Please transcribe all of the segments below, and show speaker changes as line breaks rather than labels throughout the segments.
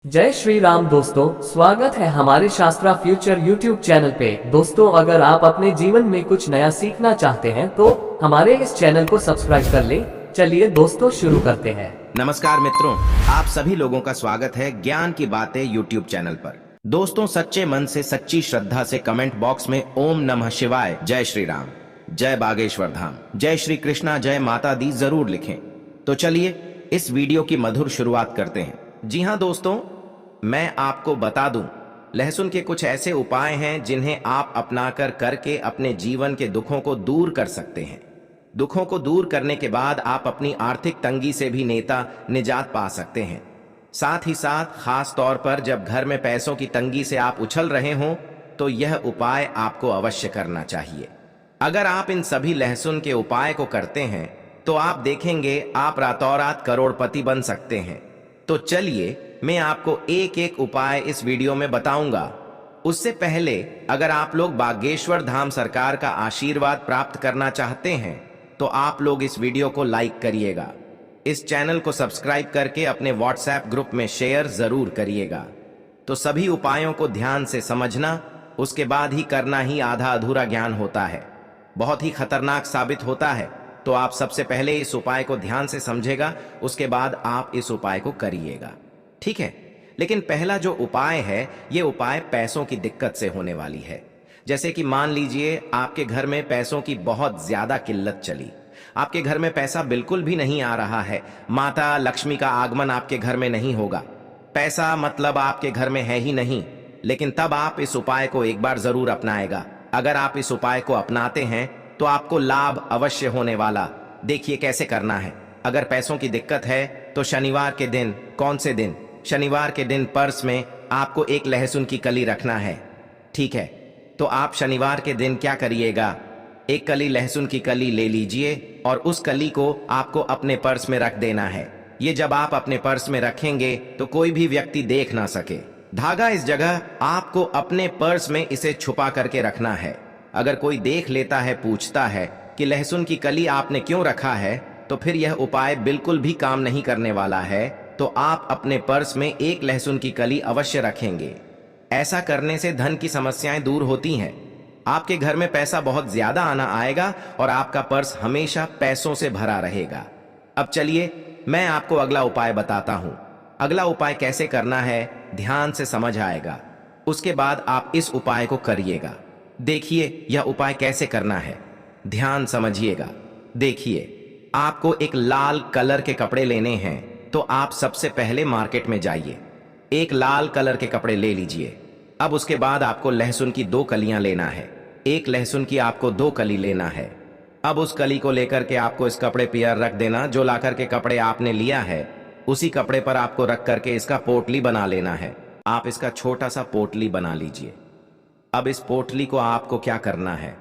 जय श्री राम दोस्तों, स्वागत है हमारे शास्त्रा फ्यूचर यूट्यूब चैनल पे। दोस्तों, अगर आप अपने जीवन में कुछ नया सीखना चाहते हैं तो हमारे इस चैनल को सब्सक्राइब कर लें। चलिए दोस्तों, शुरू करते हैं।
नमस्कार मित्रों, आप सभी लोगों का स्वागत है ज्ञान की बातें यूट्यूब चैनल पर। दोस्तों, सच्चे मन से सच्ची श्रद्धा से कमेंट बॉक्स में ओम नमः शिवाय, जय श्री राम, जय बागेश्वर धाम, जय श्री कृष्णा, जय माता दी जरूर लिखें। तो चलिए इस वीडियो की मधुर शुरुआत करते हैं। जी हाँ दोस्तों, मैं आपको बता दूं, लहसुन के कुछ ऐसे उपाय हैं जिन्हें आप अपनाकर करके अपने जीवन के दुखों को दूर कर सकते हैं। दुखों को दूर करने के बाद आप अपनी आर्थिक तंगी से भी निजात पा सकते हैं। साथ ही साथ खास तौर पर जब घर में पैसों की तंगी से आप उछल रहे हों तो यह उपाय आपको अवश्य करना चाहिए। अगर आप इन सभी लहसुन के उपाय को करते हैं तो आप देखेंगे आप रातों रात करोड़पति बन सकते हैं। तो चलिए मैं आपको एक एक उपाय इस वीडियो में बताऊंगा। उससे पहले अगर आप लोग बागेश्वर धाम सरकार का आशीर्वाद प्राप्त करना चाहते हैं तो आप लोग इस वीडियो को लाइक करिएगा, इस चैनल को सब्सक्राइब करके अपने व्हाट्सएप ग्रुप में शेयर जरूर करिएगा। तो सभी उपायों को ध्यान से समझना, उसके बाद ही करना ही आधा अधूरा ज्ञान होता है, बहुत ही खतरनाक साबित होता है। तो आप सबसे पहले इस उपाय को ध्यान से समझेगा, उसके बाद आप इस उपाय को करिएगा, ठीक है। लेकिन पहला जो उपाय है, ये उपाय पैसों की दिक्कत से होने वाली है। जैसे कि मान लीजिए आपके घर में पैसों की बहुत ज्यादा किल्लत चली, आपके घर में पैसा बिल्कुल भी नहीं आ रहा है, माता लक्ष्मी का आगमन आपके घर में नहीं होगा, पैसा मतलब आपके घर में है ही नहीं। लेकिन तब आप इस उपाय को एक बार जरूर अपनाएगा। अगर आप इस उपाय को अपनाते हैं तो आपको लाभ अवश्य होने वाला। देखिए कैसे करना है। अगर पैसों की दिक्कत है तो शनिवार के दिन, कौन से दिन, शनिवार के दिन पर्स में आपको एक लहसुन की कली रखना है, ठीक है। तो आप शनिवार के दिन क्या करिएगा, एक कली लहसुन की कली ले लीजिए और उस कली को आपको अपने पर्स में रख देना है। ये जब आप अपने पर्स में रखेंगे तो कोई भी व्यक्ति देख ना सके। धागा इस जगह आपको अपने पर्स में इसे छुपा करके रखना है। अगर कोई देख लेता है, पूछता है कि लहसुन की कली आपने क्यों रखा है, तो फिर यह उपाय बिल्कुल भी काम नहीं करने वाला है। तो आप अपने पर्स में एक लहसुन की कली अवश्य रखेंगे। ऐसा करने से धन की समस्याएं दूर होती हैं, आपके घर में पैसा बहुत ज्यादा आना आएगा और आपका पर्स हमेशा पैसों से भरा रहेगा। अब चलिए मैं आपको अगला उपाय बताता हूं। अगला उपाय कैसे करना है ध्यान से समझ आएगा, उसके बाद आप इस उपाय को करिएगा। देखिए यह उपाय कैसे करना है, ध्यान समझिएगा। देखिए, आपको एक लाल कलर के कपड़े लेने हैं, तो आप सबसे पहले मार्केट में जाइए, एक लाल कलर के कपड़े ले लीजिए। अब उसके बाद आपको लहसुन की 2 कलियां लेना है, एक लहसुन की आपको 2 कली लेना है। अब उस कली को लेकर के आपको इस कपड़े पर रख देना। जो लाकर के कपड़े आपने लिया है उसी कपड़े पर आपको रख करके इसका पोटली बना लेना है। आप इसका छोटा सा पोटली बना लीजिए। अब इस पोटली को आपको क्या करना है,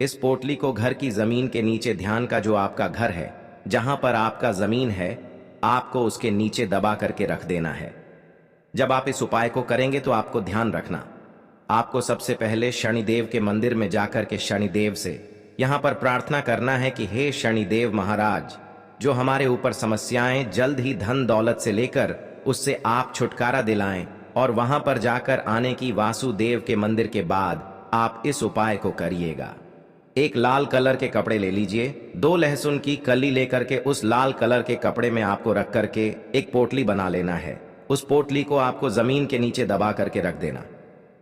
इस पोटली को घर की जमीन के नीचे, ध्यान का जो आपका घर है, जहां पर आपका जमीन है, आपको उसके नीचे दबा करके रख देना है। जब आप इस उपाय को करेंगे तो आपको ध्यान रखना, आपको सबसे पहले शनिदेव के मंदिर में जाकर के शनिदेव से यहां पर प्रार्थना करना है कि हे शनिदेव महाराज, जो हमारे ऊपर समस्याएं, जल्द ही धन दौलत से लेकर उससे आप छुटकारा दिलाएं। और वहां पर जाकर आने की वासुदेव के मंदिर के बाद आप इस उपाय को करिएगा। एक लाल कलर के कपड़े ले लीजिए, 2 लहसुन की कली लेकर के उस लाल कलर के कपड़े में आपको रख करके एक पोटली बना लेना है। उस पोटली को आपको जमीन के नीचे दबा करके रख देना।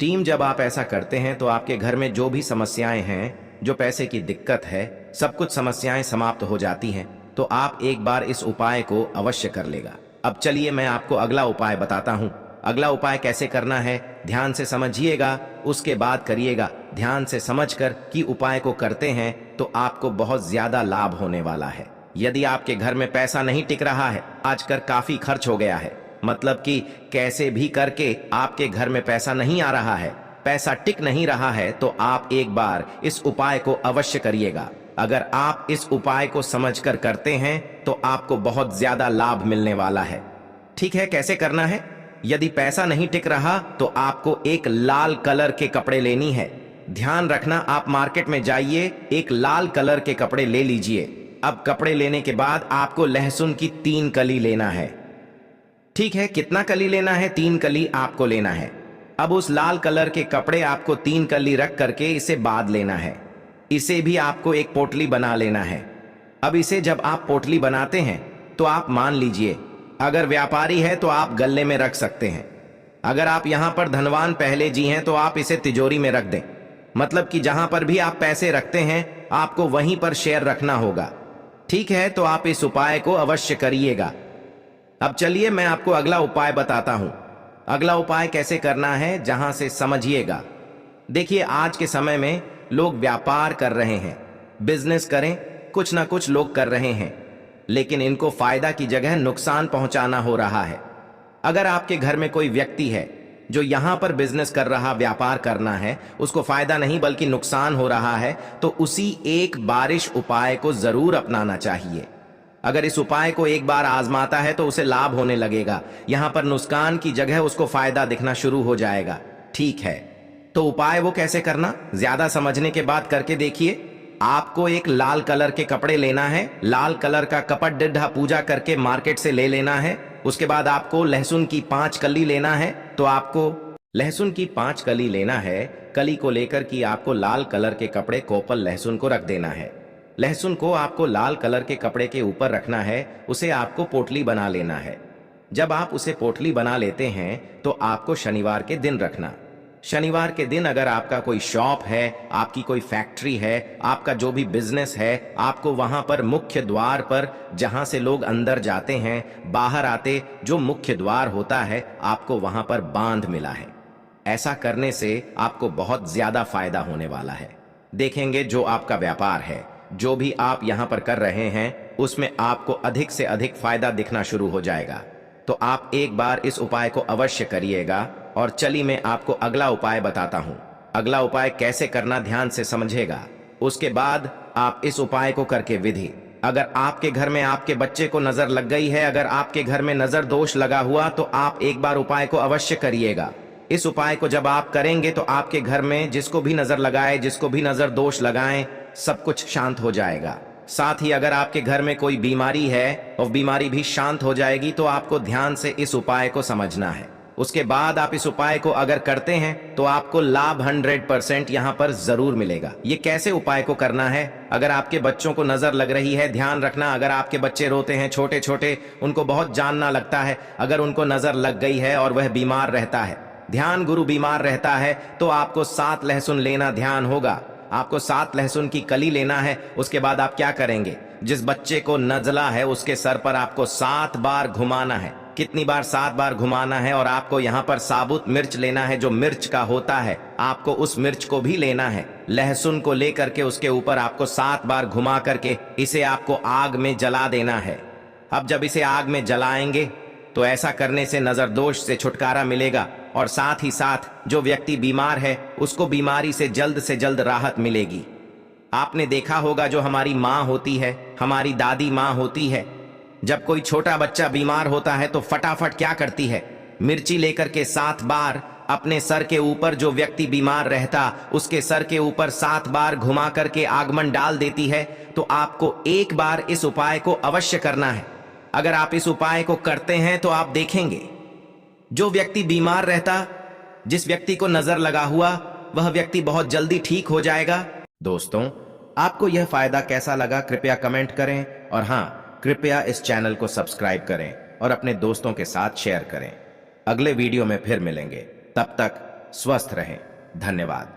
टीम, जब आप ऐसा करते हैं तो आपके घर में जो भी समस्याएं हैं, जो पैसे की दिक्कत है, सब कुछ समस्याएं समाप्त हो जाती हैं। तो आप एक बार इस उपाय को अवश्य कर लेगा। अब चलिए मैं आपको अगला उपाय बताता हूं। अगला उपाय कैसे करना है ध्यान से समझिएगा, उसके बाद करिएगा। ध्यान से समझकर कि उपाय को करते हैं तो आपको बहुत ज्यादा लाभ होने वाला है। यदि आपके घर में पैसा नहीं टिक रहा है, आजकल काफी खर्च हो गया है, मतलब कि कैसे भी करके आपके घर में पैसा नहीं आ रहा है, पैसा टिक नहीं रहा है, तो आप एक बार इस उपाय को अवश्य करिएगा। अगर आप इस उपाय को समझकर करते हैं तो आपको बहुत ज्यादा लाभ मिलने वाला है, ठीक है। कैसे करना है, यदि पैसा नहीं टिक रहा तो आपको एक लाल कलर के कपड़े लेनी है। ध्यान रखना, आप मार्केट में जाइए, एक लाल कलर के कपड़े ले लीजिए। अब कपड़े लेने के बाद आपको लहसुन की 3 कली लेना है, ठीक है, कितना कली लेना है? 3 कली आपको लेना है। अब उस लाल कलर के कपड़े आपको 3 कली रख करके इसे बांध लेना है। इसे भी आपको एक पोटली बना लेना है। अब इसे जब आप पोटली बनाते हैं तो आप मान लीजिए, अगर व्यापारी है तो आप गल्ले में रख सकते हैं। अगर आप यहां पर धनवान पहले जी हैं तो आप इसे तिजोरी में रख दें। मतलब कि जहां पर भी आप पैसे रखते हैं आपको वहीं पर शेयर रखना होगा। ठीक है, तो आप इस उपाय को अवश्य करिएगा। अब चलिए मैं आपको अगला उपाय बताता हूं। अगला उपाय कैसे करना है, जहां से समझिएगा। देखिए, आज के समय में लोग व्यापार कर रहे हैं, बिजनेस करें, कुछ ना कुछ लोग कर रहे हैं, लेकिन इनको फायदा की जगह नुकसान पहुंचाना हो रहा है। अगर आपके घर में कोई व्यक्ति है जो यहां पर बिजनेस कर रहा, व्यापार करना है, उसको फायदा नहीं बल्कि नुकसान हो रहा है, तो उसी एक बारिश उपाय को जरूर अपनाना चाहिए। अगर इस उपाय को एक बार आजमाता है तो उसे लाभ होने लगेगा। यहां पर नुकसान की जगह उसको फायदा दिखना शुरू हो जाएगा। ठीक है, तो उपाय वो कैसे करना, ज्यादा समझने के बाद करके देखिए। आपको एक लाल कलर के कपड़े लेना है। लाल कलर का कपट डिड्ढा पूजा करके मार्केट से ले लेना है। उसके बाद आपको लहसुन की 5 कली लेना है। तो आपको लहसुन की 5 कली लेना है। कली को लेकर कि आपको लाल कलर के कपड़े कोपल लहसुन को रख देना है। लहसुन को आपको लाल कलर के कपड़े के ऊपर रखना है। उसे आपको पोटली बना लेना है। जब आप उसे पोटली बना लेते हैं तो आपको शनिवार के दिन रखना। शनिवार के दिन अगर आपका कोई शॉप है, आपकी कोई फैक्ट्री है, आपका जो भी बिजनेस है, आपको वहां पर मुख्य द्वार पर, जहां से लोग अंदर जाते हैं, बाहर आते जो मुख्य द्वार होता है, आपको वहां पर बांध मिला है। ऐसा करने से आपको बहुत ज्यादा फायदा होने वाला है। देखेंगे जो आपका व्यापार है, जो भी आप यहां पर कर रहे हैं, उसमें आपको अधिक से अधिक फायदा दिखना शुरू हो जाएगा। तो आप एक बार इस उपाय को अवश्य करिएगा। और चलिए मैं आपको अगला उपाय बताता हूं। अगला उपाय कैसे करना ध्यान से समझेगा। उसके बाद आप इस उपाय को करके विधि, अगर आपके घर में आपके बच्चे को नजर लग गई है, अगर आपके घर में नजर दोष लगा हुआ, तो आप एक बार उपाय को अवश्य करिएगा। इस उपाय को जब आप करेंगे तो आपके घर में जिसको भी नजर लगाए, जिसको भी नजर दोष लगाए, सब कुछ शांत हो जाएगा। साथ ही अगर आपके घर में कोई बीमारी है और बीमारी भी शांत हो जाएगी। तो आपको ध्यान से इस उपाय को समझना है। उसके बाद आप इस उपाय को अगर करते हैं तो आपको लाभ 100% यहां पर जरूर मिलेगा। ये कैसे उपाय को करना है, अगर आपके बच्चों को नजर लग रही है, ध्यान रखना, अगर आपके बच्चे रोते हैं छोटे छोटे, उनको बहुत जानना लगता है, अगर उनको नजर लग गई है और वह बीमार रहता है, ध्यान गुरु बीमार रहता है, तो आपको 7 लहसुन लेना ध्यान होगा। आपको 7 लहसुन की कली लेना है। उसके बाद आप क्या करेंगे, जिस बच्चे को नजला है उसके सर पर आपको 7 बार घुमाना है। कितनी बार? 7 बार घुमाना है। और आपको यहाँ पर साबुत मिर्च लेना है, जो मिर्च का होता है, आपको उस मिर्च को भी लेना है। लहसुन को लेकर के उसके ऊपर आपको 7 बार घुमा करके इसे आपको आग में जला देना है। अब जब इसे आग में जलाएंगे तो ऐसा करने से नजर दोष से छुटकारा मिलेगा और साथ ही साथ जो व्यक्ति बीमार है उसको बीमारी से जल्द राहत मिलेगी। आपने देखा होगा जो हमारी माँ होती है, हमारी दादी माँ होती है, जब कोई छोटा बच्चा बीमार होता है तो फटाफट क्या करती है, मिर्ची लेकर के 7 बार अपने सर के ऊपर, जो व्यक्ति बीमार रहता उसके सर के ऊपर 7 बार घुमा करके आगमन डाल देती है। तो आपको एक बार इस उपाय को अवश्य करना है। अगर आप इस उपाय को करते हैं तो आप देखेंगे जो व्यक्ति बीमार रहता, जिस व्यक्ति को नजर लगा हुआ, वह व्यक्ति बहुत जल्दी ठीक हो जाएगा। दोस्तों, आपको यह फायदा कैसा लगा कृपया कमेंट करें और हाँ, कृपया इस चैनल को सब्सक्राइब करें और अपने दोस्तों के साथ शेयर करें। अगले वीडियो में फिर मिलेंगे, तब तक स्वस्थ रहें। धन्यवाद।